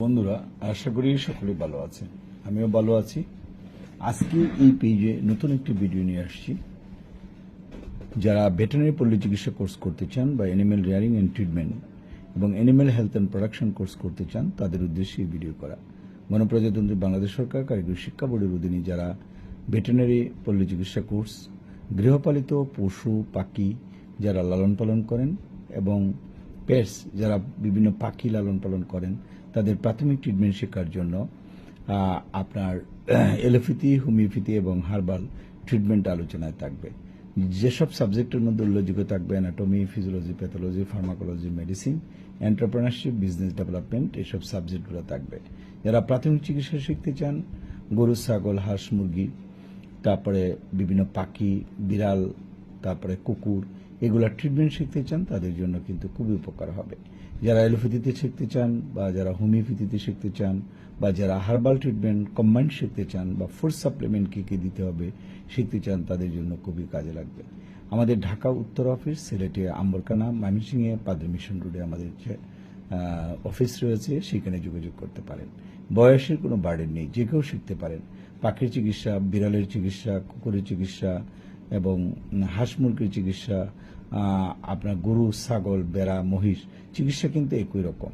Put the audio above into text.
বন্ধুরা, আশা করি সকলে ভালো আছেন। আমিও ভালো আছি। আজকে এই পেজে নতুন একটি ভিডিও নিয়ে আসছি। যারা ভেটেরিনারি পল্লী চিকিৎসা কোর্স করতে চান বা অ্যানিম্যাল রেয়ারিং অ্যান্ড ট্রিটমেন্ট এবং animal health and production course করতে চান তাদের উদ্দেশ্যে এই ভিডিও করা। গণপ্রজাতন্ত্রী বাংলাদেশ সরকার কারিগরি শিক্ষা বোর্ডের অধীনে যারা ভেটেরিনারি পল্লী চিকিৎসা কোর্স, গৃহপালিত পশু পাখি যারা লালন পালন করেন এবং পেটস যারা বিভিন্ন পাখি লালন পালন করেন তাদের প্রাথমিক ট্রিটমেন্ট শেখার জন্য আপনার এলোপ্যাথি, হোমিওপ্যাথি এবং হার্বাল ট্রিটমেন্ট আলোচনায় থাকবে। যেসব সাবজেক্টের মধ্যে উল্লেখযোগ্য থাকবে anatomy, physiology, pathology, pharmacology, medicine, entrepreneurship, business development, এসব সাবজেক্টগুলো থাকবে। যারা প্রাথমিক চিকিৎসা শিখতে চান, গরু, ছাগল, হাঁস, মুরগি, তারপরে বিভিন্ন পাখি, বিড়াল, তারপরে কুকুর, এগুলা ট্রিটমেন্ট শিখতে চান তাদের জন্য কিন্তু খুবই উপকার হবে। যারা এলোপ্যাথিতে শিখতে চান বা যারা হোমিওপ্যাথিতে শিখতে চান বা যারা হার্বাল ট্রিটমেন্ট কম্বাইন্ড শিখতে চান বা ফুড সাপ্লিমেন্ট কী কী দিতে হবে শিখতে চান তাদের জন্য খুবই কাজে লাগবে। আমাদের ঢাকা উত্তর অফিস, সিলেটে আম্বরকানা, ময়মনসিংহে পাদ্রী মিশন রোডে আমাদের অফিস রয়েছে, সেখানে যোগাযোগ করতে পারেন। বয়সের কোনো বার্ডেন নেই, যে কেউ শিখতে পারেন। পাখির চিকিৎসা, বিড়ালের চিকিৎসা, কুকুরের চিকিৎসা এবং হাঁস মুরগির চিকিৎসা, আপনার গরু, ছাগল, বেড়া, মহিষ চিকিৎসা কিন্তু একই রকম।